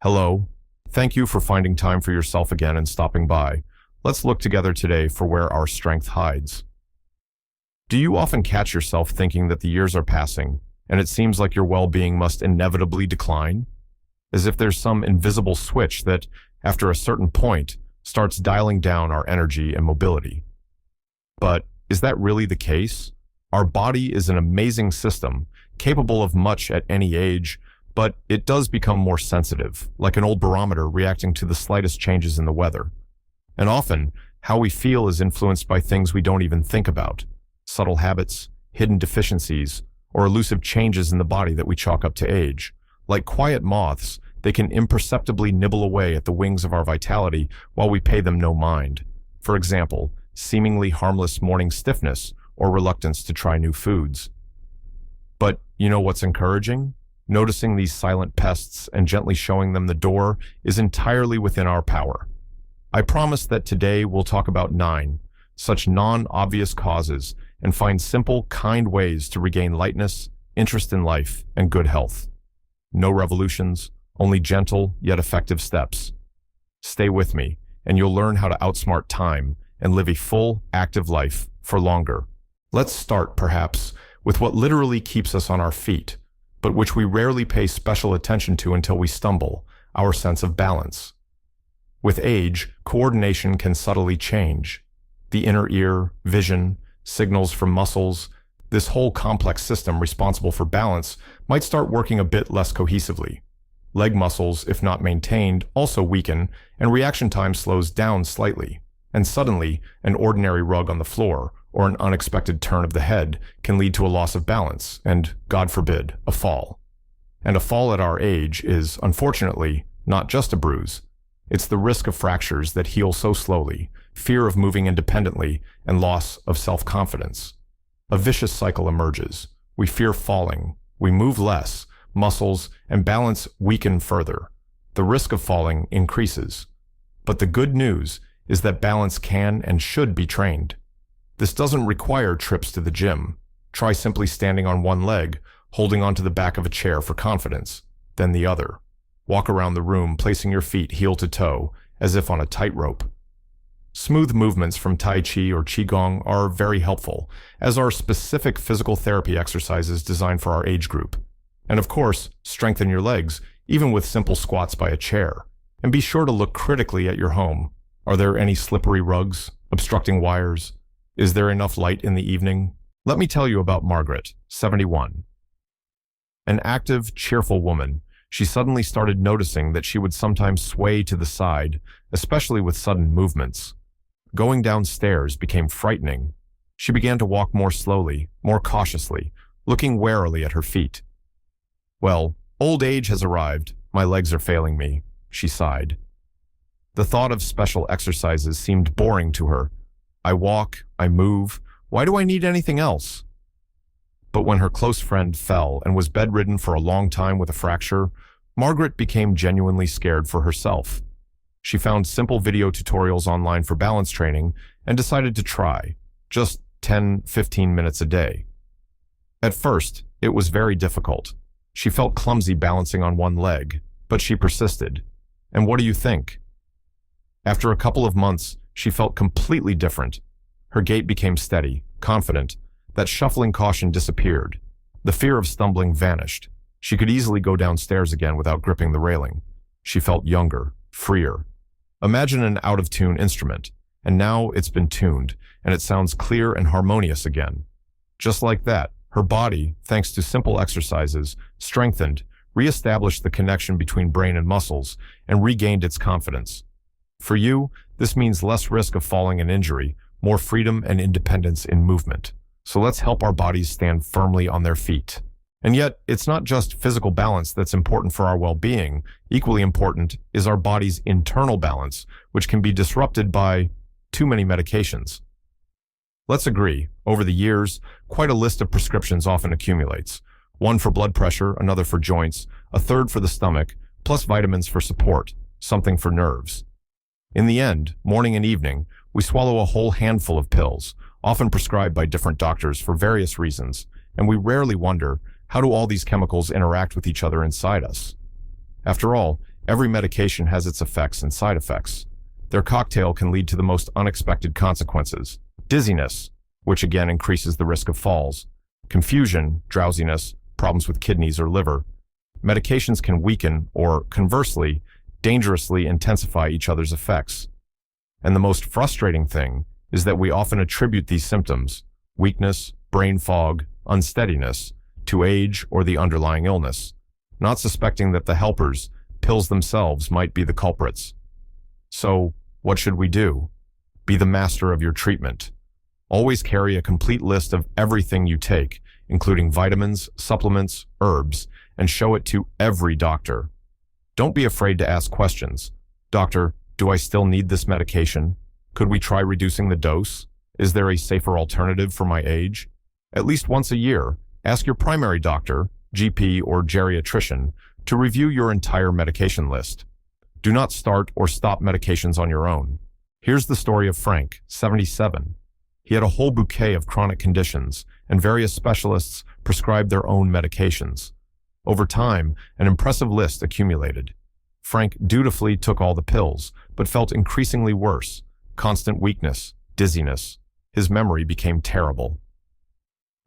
Hello. Thank you for finding time for yourself again and stopping by. Let's look together today for where our strength hides. Do you often catch yourself thinking that the years are passing and it seems like your well-being must inevitably decline? As if there's some invisible switch that, after a certain point, starts dialing down our energy and mobility. But is that really the case? Our body is an amazing system, capable of much at any age, but it does become more sensitive, like an old barometer reacting to the slightest changes in the weather. And often, how we feel is influenced by things we don't even think about: subtle habits, hidden deficiencies, or elusive changes in the body that we chalk up to age. Like quiet moths, they can imperceptibly nibble away at the wings of our vitality while we pay them no mind. For example, seemingly harmless morning stiffness or reluctance to try new foods. But you know what's encouraging? Noticing these silent pests and gently showing them the door is entirely within our power. I promise that today we'll talk about 9 such non-obvious causes and find simple, kind ways to regain lightness, interest in life, and good health. No revolutions, only gentle yet effective steps. Stay with me, and you'll learn how to outsmart time and live a full, active life for longer. Let's start, perhaps, with what literally keeps us on our feet, but which we rarely pay special attention to until we stumble: our sense of balance. With age, coordination can subtly change. The inner ear, vision, signals from muscles, this whole complex system responsible for balance might start working a bit less cohesively. Leg muscles, if not maintained, also weaken, and reaction time slows down slightly. And suddenly, an ordinary rug on the floor or an unexpected turn of the head can lead to a loss of balance and, God forbid, a fall. And a fall at our age is, unfortunately, not just a bruise. It's the risk of fractures that heal so slowly, fear of moving independently, and loss of self-confidence. A vicious cycle emerges. We fear falling. We move less. Muscles and balance weaken further. The risk of falling increases. But the good news is that balance can and should be trained. This doesn't require trips to the gym. Try simply standing on one leg, holding onto the back of a chair for confidence, then the other. Walk around the room, placing your feet heel to toe, as if on a tightrope. Smooth movements from Tai Chi or Qigong are very helpful, as are specific physical therapy exercises designed for our age group. And of course, strengthen your legs, even with simple squats by a chair. And be sure to look critically at your home. Are there any slippery rugs, obstructing wires? Is there enough light in the evening? Let me tell you about Margaret, 71. An active, cheerful woman, she suddenly started noticing that she would sometimes sway to the side, especially with sudden movements. Going downstairs became frightening. She began to walk more slowly, more cautiously, looking warily at her feet. "Well, old age has arrived. My legs are failing me," she sighed. The thought of special exercises seemed boring to her. I walk, I move. Why do I need anything else? But when her close friend fell and was bedridden for a long time with a fracture, Margaret became genuinely scared for herself. She found simple video tutorials online for balance training and decided to try, just 10-15 minutes a day. At first, it was very difficult. She felt clumsy balancing on one leg, but she persisted. And what do you think? After a couple of months, she felt completely different. Her gait became steady, confident. That shuffling caution disappeared. The fear of stumbling vanished. She could easily go downstairs again without gripping the railing. She felt younger, freer. Imagine an out-of-tune instrument, and now it's been tuned, and it sounds clear and harmonious again. Just like that, her body, thanks to simple exercises, strengthened, re-established the connection between brain and muscles, and regained its confidence. For you, this means less risk of falling and injury, more freedom and independence in movement. So let's help our bodies stand firmly on their feet. And yet, it's not just physical balance that's important for our well-being. Equally important is our body's internal balance, which can be disrupted by too many medications. Let's agree, over the years, quite a list of prescriptions often accumulates. One for blood pressure, another for joints, a third for the stomach, plus vitamins for support, something for nerves. In the end, morning and evening, we swallow a whole handful of pills, often prescribed by different doctors for various reasons, and we rarely wonder, how do all these chemicals interact with each other inside us? After all, Every medication has its effects and side effects. Their cocktail can lead to the most unexpected consequences. Dizziness, which again increases the risk of falls. Confusion, drowsiness, problems with kidneys or liver. Medications can weaken or, conversely, dangerously intensify each other's effects. And the most frustrating thing is that we often attribute these symptoms, weakness, brain fog, unsteadiness, to age or the underlying illness, not suspecting that the helpers, pills themselves, might be the culprits. So, what should we do? Be the master of your treatment. Always carry a complete list of everything you take, including vitamins, supplements, herbs, and show it to every doctor. Don't be afraid to ask questions. Doctor, do I still need this medication? Could we try reducing the dose? Is there a safer alternative for my age? At least once a year, ask your primary doctor, GP, or geriatrician to review your entire medication list. Do not start or stop medications on your own. Here's the story of Frank, 77. He had a whole bouquet of chronic conditions, and various specialists prescribed their own medications. Over time, an impressive list accumulated. Frank dutifully took all the pills, but felt increasingly worse. Constant weakness, dizziness. His memory became terrible.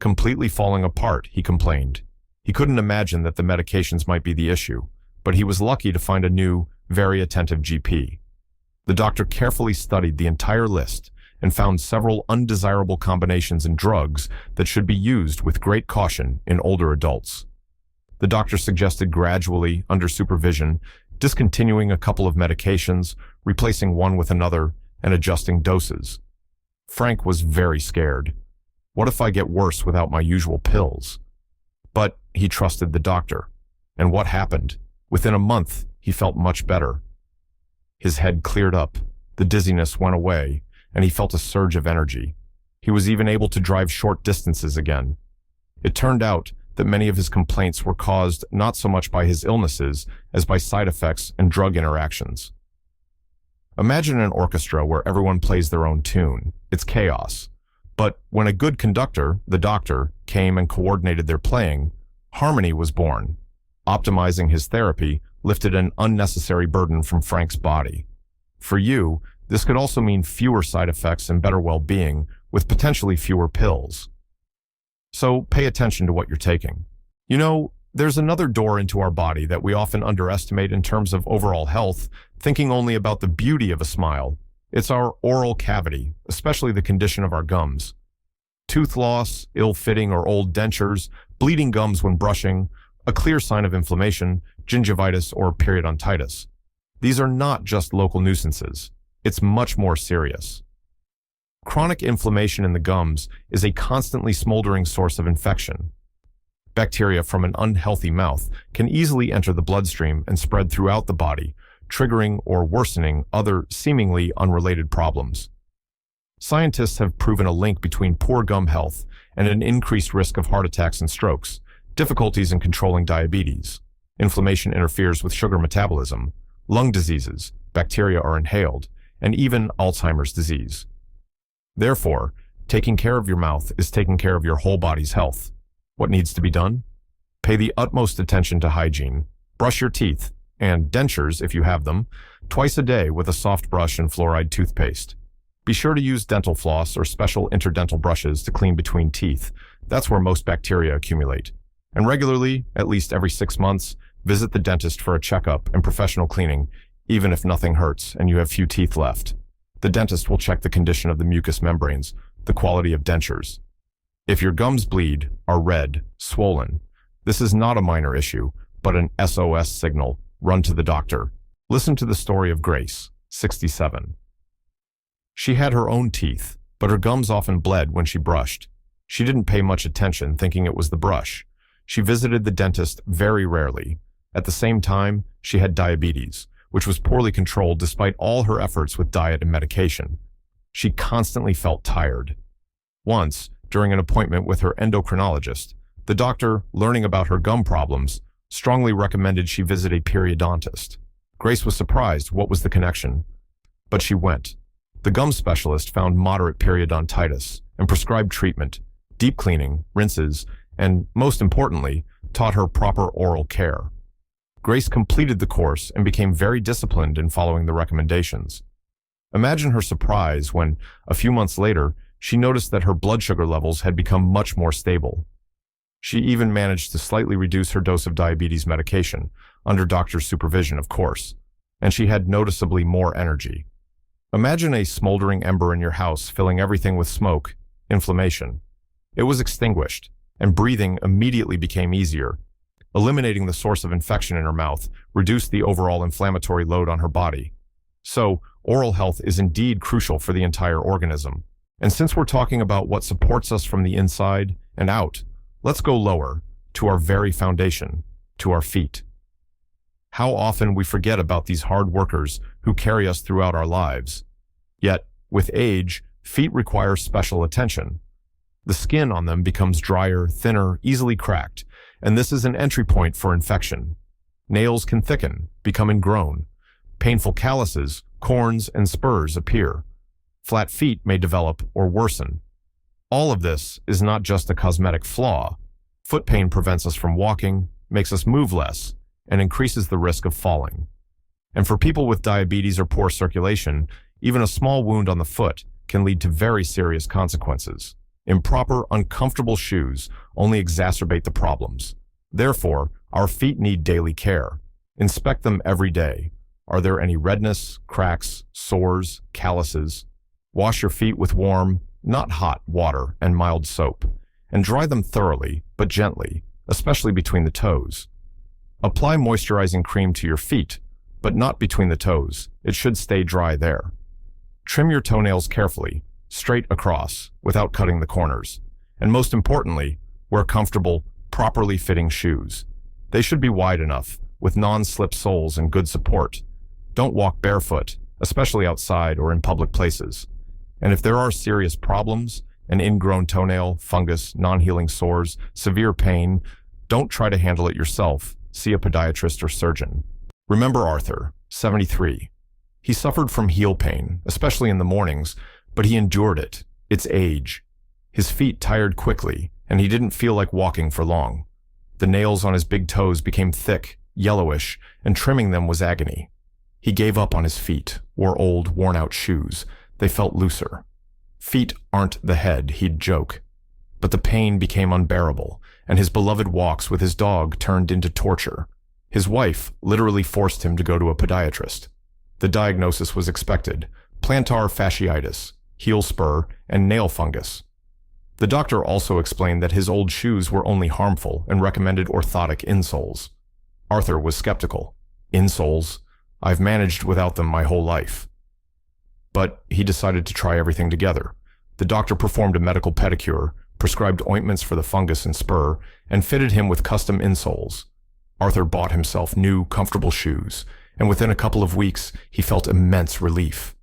Completely falling apart, he complained. He couldn't imagine that the medications might be the issue, but he was lucky to find a new, very attentive GP. The doctor carefully studied the entire list and found several undesirable combinations and drugs that should be used with great caution in older adults. The doctor suggested gradually, under supervision, discontinuing a couple of medications, replacing one with another, and adjusting doses. Frank was very scared. What if I get worse without my usual pills? But he trusted the doctor. And what happened? Within a month, he felt much better. His head cleared up, the dizziness went away, and he felt a surge of energy. He was even able to drive short distances again. It turned out that many of his complaints were caused not so much by his illnesses as by side effects and drug interactions. Imagine an orchestra where everyone plays their own tune. It's chaos. But when a good conductor, the doctor, came and coordinated their playing, harmony was born. Optimizing his therapy lifted an unnecessary burden from Frank's body. For you, this could also mean fewer side effects and better well-being, with potentially fewer pills. So pay attention to what you're taking. You know, there's another door into our body that we often underestimate in terms of overall health, thinking only about the beauty of a smile. It's our oral cavity, especially the condition of our gums. Tooth loss, ill-fitting or old dentures, bleeding gums when brushing, a clear sign of inflammation, gingivitis, or periodontitis. These are not just local nuisances. It's much more serious. Chronic inflammation in the gums is a constantly smoldering source of infection. Bacteria from an unhealthy mouth can easily enter the bloodstream and spread throughout the body, triggering or worsening other seemingly unrelated problems. Scientists have proven a link between poor gum health and an increased risk of heart attacks and strokes, difficulties in controlling diabetes. Inflammation interferes with sugar metabolism, lung diseases, bacteria are inhaled, and even Alzheimer's disease. Therefore, taking care of your mouth is taking care of your whole body's health. What needs to be done? Pay the utmost attention to hygiene, brush your teeth, and dentures, if you have them, twice a day with a soft brush and fluoride toothpaste. Be sure to use dental floss or special interdental brushes to clean between teeth. That's where most bacteria accumulate. And regularly, at least every 6 months, visit the dentist for a checkup and professional cleaning, even if nothing hurts and you have few teeth left. The dentist will check the condition of the mucous membranes, the quality of dentures. If your gums bleed, are red, swollen, this is not a minor issue, but an SOS signal. Run to the doctor. Listen to the story of Grace, 67. She had her own teeth, but her gums often bled when she brushed. She didn't pay much attention, thinking it was the brush. She visited the dentist very rarely. At the same time, she had diabetes, which was poorly controlled despite all her efforts with diet and medication. She constantly felt tired. Once, during an appointment with her endocrinologist, the doctor, learning about her gum problems, strongly recommended she visit a periodontist. Grace was surprised what was the connection, but she went. The gum specialist found moderate periodontitis and prescribed treatment, deep cleaning, rinses, and, most importantly, taught her proper oral care. Grace completed the course and became very disciplined in following the recommendations. Imagine her surprise when, a few months later, she noticed that her blood sugar levels had become much more stable. She even managed to slightly reduce her dose of diabetes medication, under doctor's supervision, of course, and she had noticeably more energy. Imagine a smoldering ember in your house filling everything with smoke, inflammation. It was extinguished, and breathing immediately became easier. Eliminating the source of infection in her mouth reduced the overall inflammatory load on her body. So, oral health is indeed crucial for the entire organism. And since we're talking about what supports us from the inside and out, let's go lower, to our very foundation, to our feet. How often we forget about these hard workers who carry us throughout our lives. Yet, with age, feet require special attention. The skin on them becomes drier, thinner, easily cracked, and this is an entry point for infection. Nails can thicken, become ingrown. Painful calluses, corns, and spurs appear. Flat feet may develop or worsen. All of this is not just a cosmetic flaw. Foot pain prevents us from walking, makes us move less, and increases the risk of falling. And for people with diabetes or poor circulation, even a small wound on the foot can lead to very serious consequences. Improper, uncomfortable shoes only exacerbate the problems. Therefore, our feet need daily care. Inspect them every day. Are there any redness, cracks, sores, calluses? Wash your feet with warm, not hot, water and mild soap, and dry them thoroughly, but gently, especially between the toes. Apply moisturizing cream to your feet, but not between the toes. It should stay dry there. Trim your toenails carefully, straight across, without cutting the corners. And most importantly, wear comfortable, properly fitting shoes. They should be wide enough, with non-slip soles and good support. Don't walk barefoot, especially outside or in public places. And if there are serious problems, an ingrown toenail, fungus, non-healing sores, severe pain, don't try to handle it yourself. See a podiatrist or surgeon. Remember Arthur, 73. He suffered from heel pain, especially in the mornings, but he endured it. It's age. His feet tired quickly, and he didn't feel like walking for long. The nails on his big toes became thick, yellowish, and trimming them was agony. He gave up on his feet, wore old, worn-out shoes. They felt looser. Feet aren't the head, he'd joke. But the pain became unbearable, and his beloved walks with his dog turned into torture. His wife literally forced him to go to a podiatrist. The diagnosis was expected: plantar fasciitis, heel spur, and nail fungus. The doctor also explained that his old shoes were only harmful and recommended orthotic insoles. Arthur was skeptical. Insoles? I've managed without them my whole life. But he decided to try everything together. The doctor performed a medical pedicure, prescribed ointments for the fungus and spur, and fitted him with custom insoles. Arthur bought himself new, comfortable shoes, and within a couple of weeks, he felt immense relief.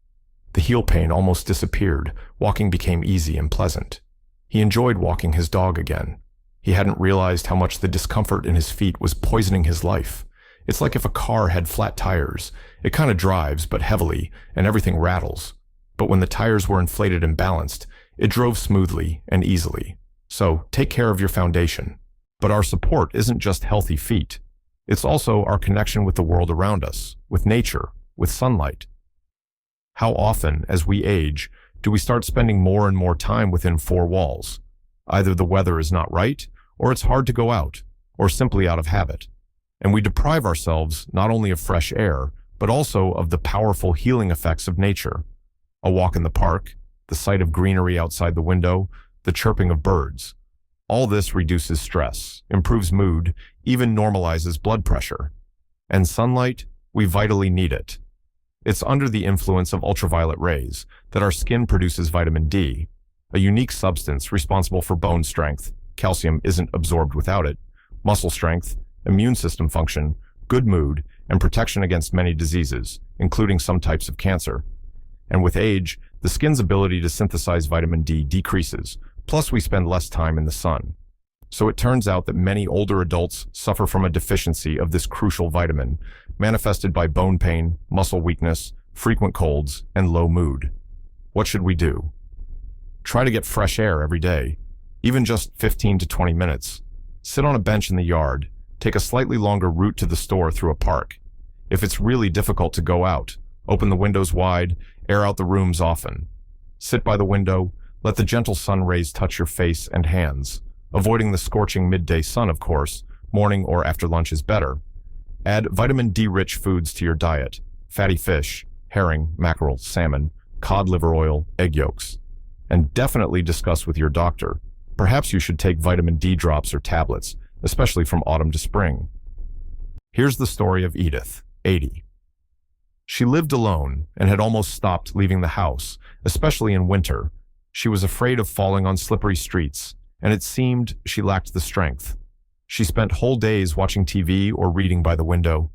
The heel pain almost disappeared. Walking became easy and pleasant. He enjoyed walking his dog again. He hadn't realized how much the discomfort in his feet was poisoning his life. It's like if a car had flat tires. It kind of drives, but heavily, and everything rattles. But when the tires were inflated and balanced, it drove smoothly and easily. So, take care of your foundation. But our support isn't just healthy feet. It's also our connection with the world around us, with nature, with sunlight. How often, as we age, do we start spending more and more time within four walls? Either the weather is not right, or it's hard to go out, or simply out of habit. And we deprive ourselves not only of fresh air, but also of the powerful healing effects of nature. A walk in the park, the sight of greenery outside the window, the chirping of birds. All this reduces stress, improves mood, even normalizes blood pressure. And sunlight, we vitally need it. It's under the influence of ultraviolet rays that our skin produces vitamin D, a unique substance responsible for bone strength. Calcium isn't absorbed without it. Muscle strength, immune system function, good mood, and protection against many diseases, including some types of cancer. And with age, the skin's ability to synthesize vitamin D decreases, plus we spend less time in the sun. So it turns out that many older adults suffer from a deficiency of this crucial vitamin, manifested by bone pain, muscle weakness, frequent colds, and low mood. What should we do? Try to get fresh air every day, even just 15 to 20 minutes. Sit on a bench in the yard, take a slightly longer route to the store through a park. If it's really difficult to go out, open the windows wide, air out the rooms often. Sit by the window, let the gentle sun rays touch your face and hands. Avoiding the scorching midday sun, of course. Morning or after lunch is better. Add vitamin D-rich foods to your diet. Fatty fish, herring, mackerel, salmon, cod liver oil, egg yolks. And definitely discuss with your doctor. Perhaps you should take vitamin D drops or tablets, especially from autumn to spring. Here's the story of Edith, 80. She lived alone and had almost stopped leaving the house, especially in winter. She was afraid of falling on slippery streets, and it seemed she lacked the strength. She spent whole days watching TV or reading by the window.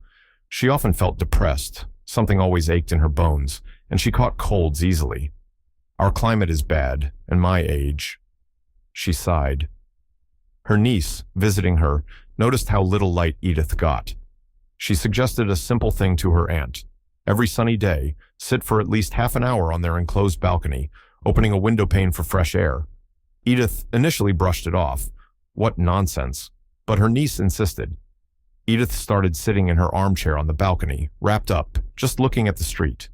She often felt depressed, something always ached in her bones, and she caught colds easily. Our climate is bad, and my age. She sighed. Her niece, visiting her, noticed how little light Edith got. She suggested a simple thing to her aunt. Every sunny day, sit for at least half an hour on their enclosed balcony, opening a window pane for fresh air. Edith initially brushed it off. What nonsense. But her niece insisted. Edith started sitting in her armchair on the balcony, wrapped up, just looking at the street.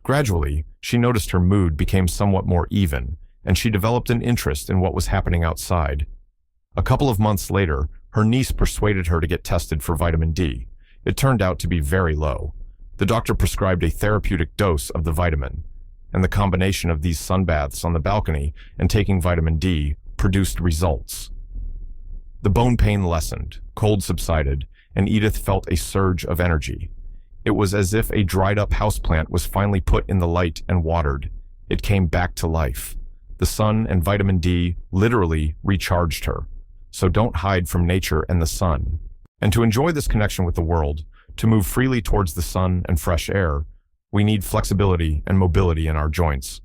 Gradually, she noticed her mood became somewhat more even, and she developed an interest in what was happening outside. A couple of months later, her niece persuaded her to get tested for vitamin D. It turned out to be very low. The doctor prescribed a therapeutic dose of the vitamin, and the combination of these sunbaths on the balcony and taking vitamin D produced results. The bone pain lessened, cold subsided, and Edith felt a surge of energy. It was as if a dried-up houseplant was finally put in the light and watered. It came back to life. The sun and vitamin D literally recharged her. So don't hide from nature and the sun. And to enjoy this connection with the world, to move freely towards the sun and fresh air, we need flexibility and mobility in our joints.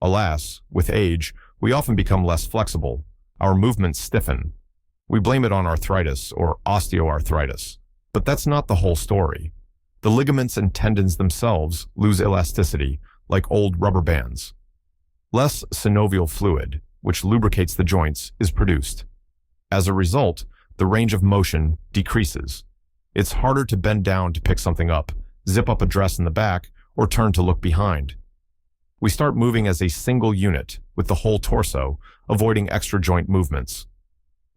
Alas, with age, we often become less flexible. Our movements stiffen. We blame it on arthritis or osteoarthritis, but that's not the whole story. The ligaments and tendons themselves lose elasticity, like old rubber bands. Less synovial fluid, which lubricates the joints, is produced. As a result, the range of motion decreases. It's harder to bend down to pick something up, zip up a dress in the back, or turn to look behind. We start moving as a single unit, with the whole torso, avoiding extra joint movements.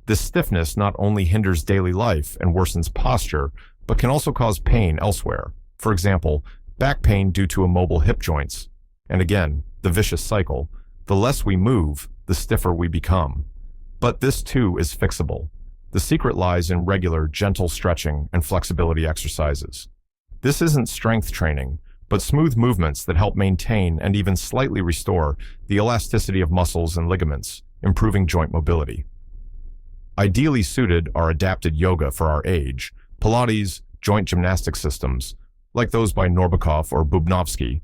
This stiffness not only hinders daily life and worsens posture, but can also cause pain elsewhere. For example, back pain due to immobile hip joints. And again, the vicious cycle. The less we move, the stiffer we become. But this too is fixable. The secret lies in regular, gentle stretching and flexibility exercises. This isn't strength training, but smooth movements that help maintain and even slightly restore the elasticity of muscles and ligaments, improving joint mobility. Ideally suited are adapted yoga for our age, Pilates, joint gymnastic systems, like those by Norbakov or Bubnovsky,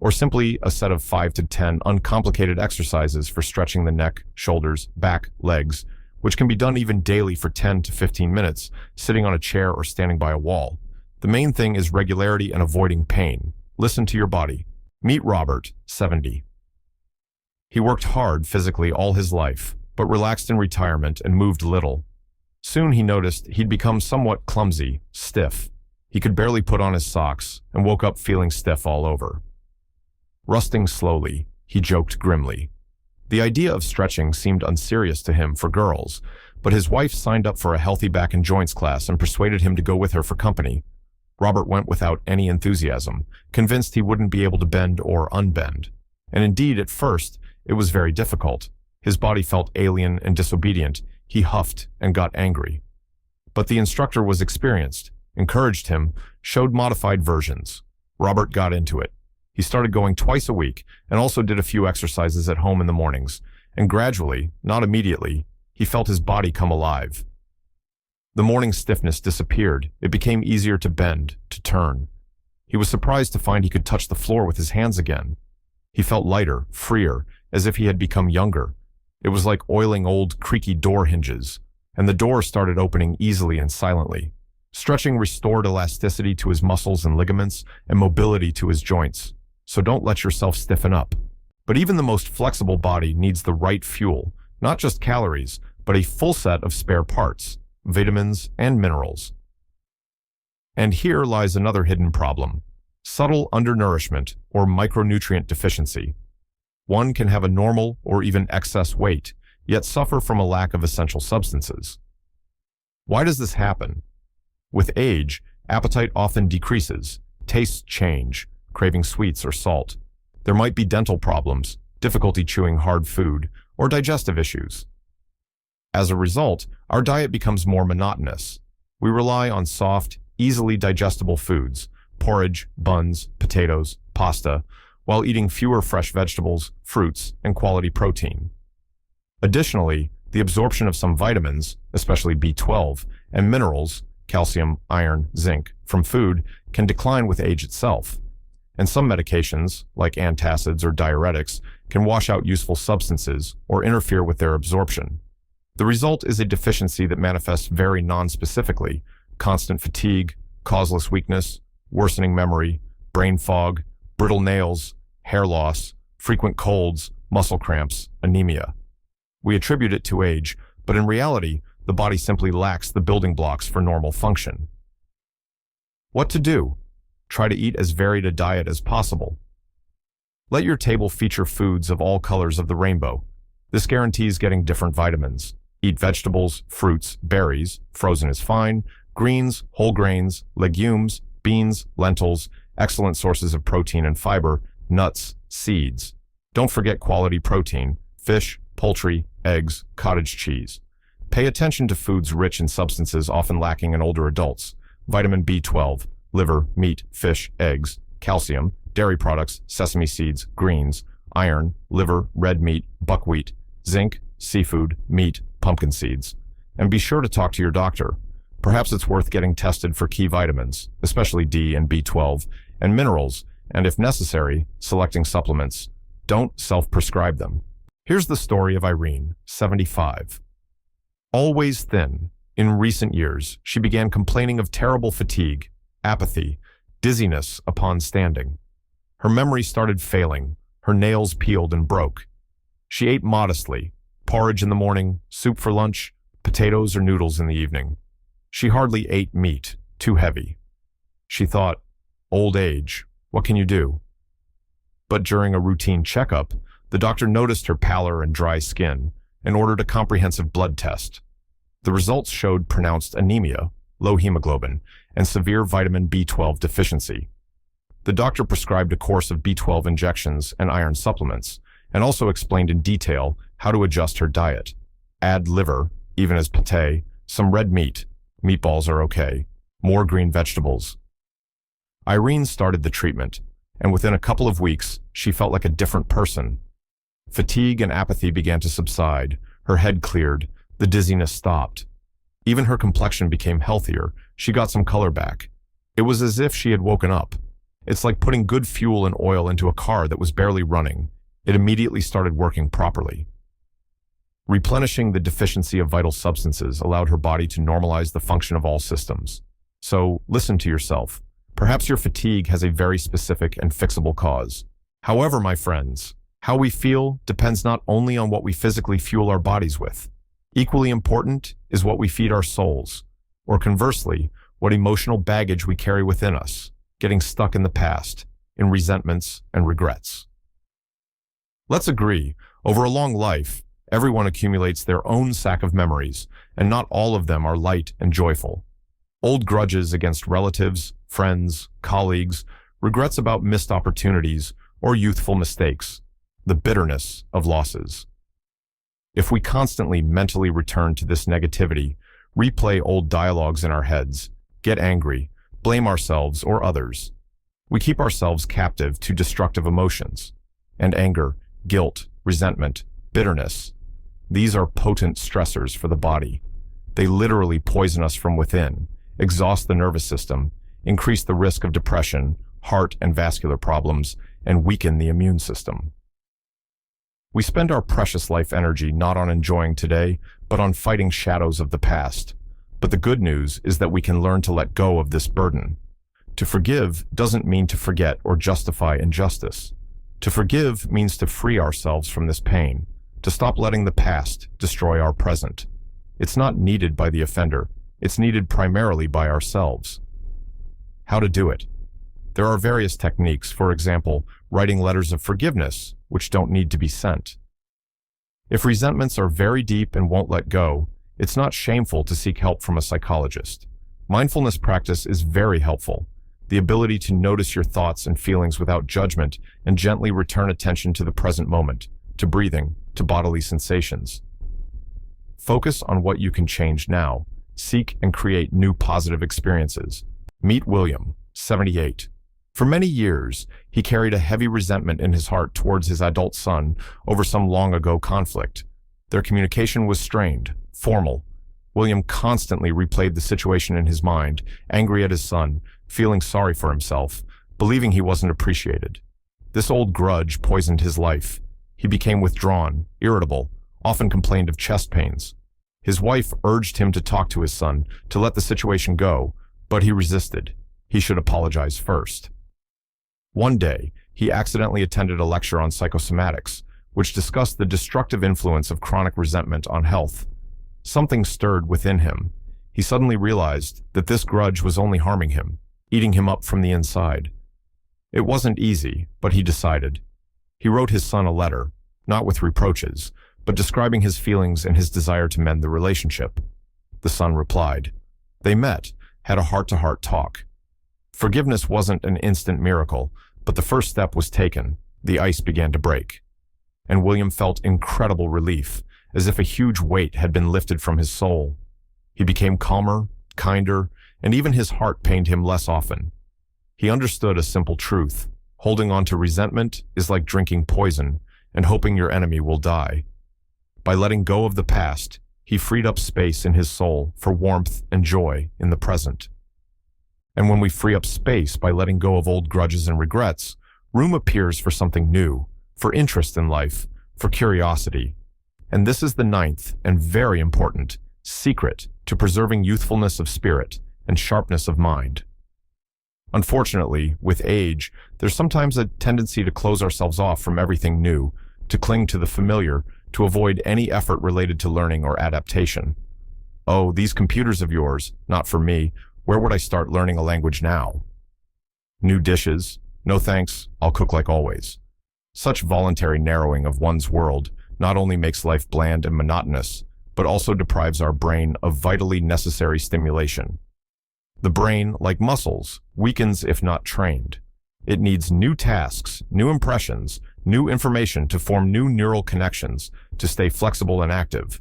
or simply a set of 5 to 10 uncomplicated exercises for stretching the neck, shoulders, back, legs, which can be done even daily for 10 to 15 minutes, sitting on a chair or standing by a wall. The main thing is regularity and avoiding pain. Listen to your body. Meet Robert, 70. He worked hard physically all his life, but relaxed in retirement and moved little. Soon he noticed he'd become somewhat clumsy, stiff. He could barely put on his socks and woke up feeling stiff all over. Rusting slowly, he joked grimly. The idea of stretching seemed unserious to him for girls, but his wife signed up for a healthy back and joints class and persuaded him to go with her for company. Robert went without any enthusiasm, convinced he wouldn't be able to bend or unbend. And indeed, at first, it was very difficult. His body felt alien and disobedient. He huffed and got angry. But the instructor was experienced, encouraged him, showed modified versions. Robert got into it. He started going twice a week and also did a few exercises at home in the mornings. And gradually, not immediately, he felt his body come alive. The morning stiffness disappeared. It became easier to bend, to turn. He was surprised to find he could touch the floor with his hands again. He felt lighter, freer, as if he had become younger. It was like oiling old, creaky door hinges, and the door started opening easily and silently. Stretching restored elasticity to his muscles and ligaments and mobility to his joints. So don't let yourself stiffen up. But even the most flexible body needs the right fuel, not just calories, but a full set of spare parts. vitamins, and minerals. And here lies another hidden problem: subtle undernourishment or micronutrient deficiency. One can have a normal or even excess weight, yet suffer from a lack of essential substances. Why does this happen? With age, appetite often decreases, tastes change, craving sweets or salt. There might be dental problems, difficulty chewing hard food, or digestive issues. As a result, our diet becomes more monotonous. We rely on soft, easily digestible foods, porridge, buns, potatoes, pasta, while eating fewer fresh vegetables, fruits, and quality protein. Additionally, the absorption of some vitamins, especially B12, and minerals, calcium, iron, zinc, from food can decline with age itself. And some medications, like antacids or diuretics, can wash out useful substances or interfere with their absorption. The result is a deficiency that manifests very non-specifically: constant fatigue, causeless weakness, worsening memory, brain fog, brittle nails, hair loss, frequent colds, muscle cramps, anemia. We attribute it to age, but in reality, the body simply lacks the building blocks for normal function. What to do? Try to eat as varied a diet as possible. Let your table feature foods of all colors of the rainbow. This guarantees getting different vitamins. Eat vegetables, fruits, berries, frozen is fine, greens, whole grains, legumes, beans, lentils, excellent sources of protein and fiber, nuts, seeds. Don't forget quality protein: fish, poultry, eggs, cottage cheese. Pay attention to foods rich in substances often lacking in older adults: vitamin B12, liver, meat, fish, eggs, calcium, dairy products, sesame seeds, greens, iron, liver, red meat, buckwheat, zinc, seafood, meat, pumpkin seeds. And be sure to talk to your doctor. Perhaps it's worth getting tested for key vitamins, especially D and B12, and minerals, and if necessary, selecting supplements. Don't self-prescribe them. Here's the story of Irene, 75. Always thin, in recent years, she began complaining of terrible fatigue, apathy, dizziness upon standing. Her memory started failing, her nails peeled and broke. She ate modestly: porridge in the morning, soup for lunch, potatoes or noodles in the evening. She hardly ate meat, too heavy. She thought, old age, what can you do? But during a routine checkup, the doctor noticed her pallor and dry skin and ordered a comprehensive blood test. The results showed pronounced anemia, low hemoglobin, and severe vitamin B12 deficiency. The doctor prescribed a course of B12 injections and iron supplements, and also explained in detail how to adjust her diet. Add liver, even as pate, some red meat, meatballs are okay, more green vegetables. Irene started the treatment, and within a couple of weeks, she felt like a different person. Fatigue and apathy began to subside, her head cleared, the dizziness stopped. Even her complexion became healthier, she got some color back. It was as if she had woken up. It's like putting good fuel and oil into a car that was barely running. It immediately started working properly. Replenishing the deficiency of vital substances allowed her body to normalize the function of all systems. So, listen to yourself. Perhaps your fatigue has a very specific and fixable cause. However, my friends, how we feel depends not only on what we physically fuel our bodies with. Equally important is what we feed our souls, or conversely, what emotional baggage we carry within us, getting stuck in the past, in resentments and regrets. Let's agree, over a long life, everyone accumulates their own sack of memories, and not all of them are light and joyful. Old grudges against relatives, friends, colleagues, regrets about missed opportunities, or youthful mistakes, the bitterness of losses. If we constantly mentally return to this negativity, replay old dialogues in our heads, get angry, blame ourselves or others, we keep ourselves captive to destructive emotions. And anger, guilt, resentment, bitterness, these are potent stressors for the body. They literally poison us from within, exhaust the nervous system, increase the risk of depression, heart and vascular problems, and weaken the immune system. We spend our precious life energy not on enjoying today, but on fighting shadows of the past. But the good news is that we can learn to let go of this burden. To forgive doesn't mean to forget or justify injustice. To forgive means to free ourselves from this pain, to stop letting the past destroy our present. It's not needed by the offender, It's needed primarily by ourselves. How to do it? There are various techniques, for example, writing letters of forgiveness, which don't need to be sent. If resentments are very deep and won't let go, it's not shameful to seek help from a psychologist. Mindfulness practice is very helpful. The ability to notice your thoughts and feelings without judgment and gently return attention to the present moment, to breathing, to bodily sensations. Focus on what you can change now. Seek and create new positive experiences. Meet William, 78. For many years, he carried a heavy resentment in his heart towards his adult son over some long-ago conflict. Their communication was strained, formal. William constantly replayed the situation in his mind, angry at his son, feeling sorry for himself, believing he wasn't appreciated. This old grudge poisoned his life. He became withdrawn, irritable, often complained of chest pains. His wife urged him to talk to his son, to let the situation go, but he resisted. He should apologize first. One day, he accidentally attended a lecture on psychosomatics, which discussed the destructive influence of chronic resentment on health. Something stirred within him. He suddenly realized that this grudge was only harming him, eating him up from the inside. It wasn't easy, but he decided. He wrote his son a letter, not with reproaches, but describing his feelings and his desire to mend the relationship. The son replied. They met, had a heart-to-heart talk. Forgiveness wasn't an instant miracle, but the first step was taken. The ice began to break. And William felt incredible relief, as if a huge weight had been lifted from his soul. He became calmer, kinder, and even his heart pained him less often. He understood a simple truth. Holding on to resentment is like drinking poison and hoping your enemy will die. By letting go of the past, he freed up space in his soul for warmth and joy in the present. And when we free up space by letting go of old grudges and regrets, room appears for something new, for interest in life, for curiosity. And this is the ninth, and very important, secret to preserving youthfulness of spirit and sharpness of mind. Unfortunately, with age, there's sometimes a tendency to close ourselves off from everything new, to cling to the familiar, to avoid any effort related to learning or adaptation. Oh, these computers of yours, not for me. Where would I start learning a language now? New dishes? No thanks, I'll cook like always. Such voluntary narrowing of one's world not only makes life bland and monotonous, but also deprives our brain of vitally necessary stimulation. The brain, like muscles, weakens if not trained. It needs new tasks, new impressions, new information to form new neural connections, to stay flexible and active.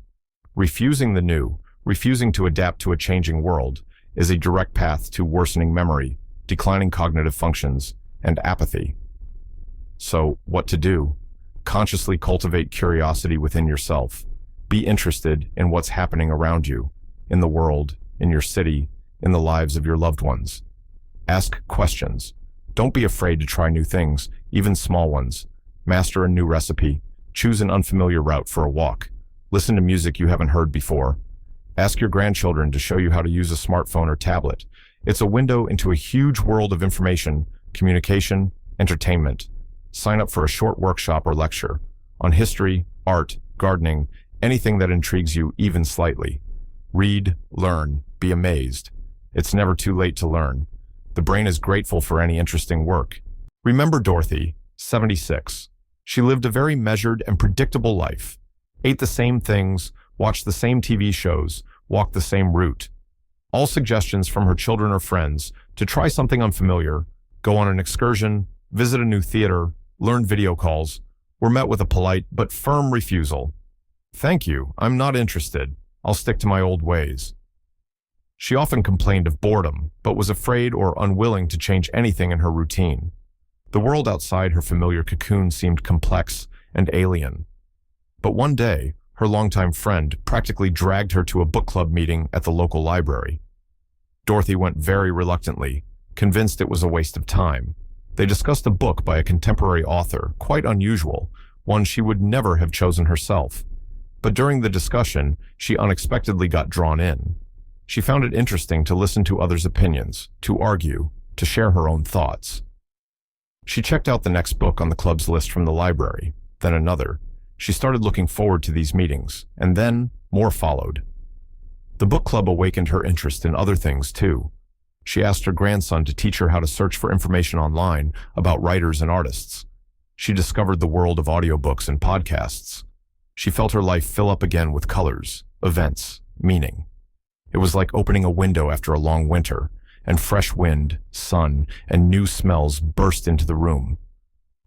Refusing the new, refusing to adapt to a changing world, is a direct path to worsening memory, declining cognitive functions, and apathy. So, what to do? Consciously cultivate curiosity within yourself. Be interested in what's happening around you, in the world, in your city, in the lives of your loved ones. Ask questions. Don't be afraid to try new things, even small ones. Master a new recipe. Choose an unfamiliar route for a walk. Listen to music you haven't heard before. Ask your grandchildren to show you how to use a smartphone or tablet. It's a window into a huge world of information, communication, entertainment. Sign up for a short workshop or lecture on history, art, gardening, anything that intrigues you even slightly. Read, learn, be amazed. It's never too late to learn. The brain is grateful for any interesting work. Remember Dorothy, 76. She lived a very measured and predictable life. Ate the same things, watched the same TV shows, walked the same route. All suggestions from her children or friends to try something unfamiliar, go on an excursion, visit a new theater, learn video calls, were met with a polite but firm refusal. Thank you, I'm not interested. I'll stick to my old ways. She often complained of boredom, but was afraid or unwilling to change anything in her routine. The world outside her familiar cocoon seemed complex and alien. But one day, her longtime friend practically dragged her to a book club meeting at the local library. Dorothy went very reluctantly, convinced it was a waste of time. They discussed a book by a contemporary author, quite unusual, one she would never have chosen herself. But during the discussion, she unexpectedly got drawn in. She found it interesting to listen to others' opinions, to argue, to share her own thoughts. She checked out the next book on the club's list from the library, then another. She started looking forward to these meetings, and then more followed. The book club awakened her interest in other things too. She asked her grandson to teach her how to search for information online about writers and artists. She discovered the world of audiobooks and podcasts. She felt her life fill up again with colors, events, meaning. It was like opening a window after a long winter, and fresh wind, sun, and new smells burst into the room.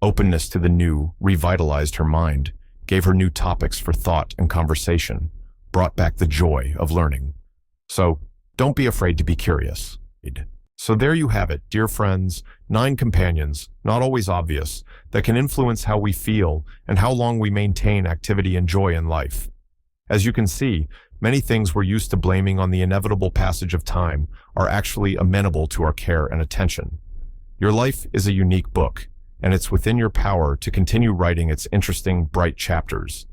Openness to the new revitalized her mind, gave her new topics for thought and conversation, brought back the joy of learning. So, don't be afraid to be curious. So there you have it, dear friends, 9 companions, not always obvious, that can influence how we feel and how long we maintain activity and joy in life. As you can see, many things we're used to blaming on the inevitable passage of time are actually amenable to our care and attention. Your life is a unique book, and it's within your power to continue writing its interesting, bright chapters.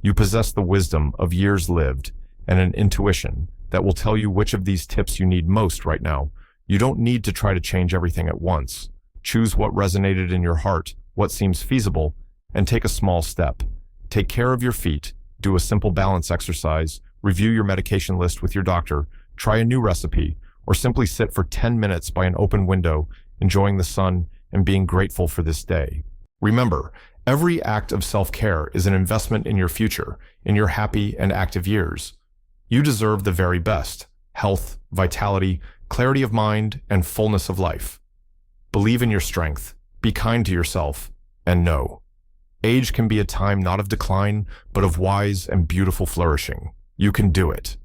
You possess the wisdom of years lived and an intuition that will tell you which of these tips you need most right now. You don't need to try to change everything at once. Choose what resonated in your heart, what seems feasible, and take a small step. Take care of your feet, do a simple balance exercise, review your medication list with your doctor, try a new recipe, or simply sit for 10 minutes by an open window, enjoying the sun and being grateful for this day. Remember, every act of self-care is an investment in your future, in your happy and active years. You deserve the very best: health, vitality, clarity of mind, and fullness of life. Believe in your strength, be kind to yourself, and know, age can be a time not of decline, but of wise and beautiful flourishing. You can do it.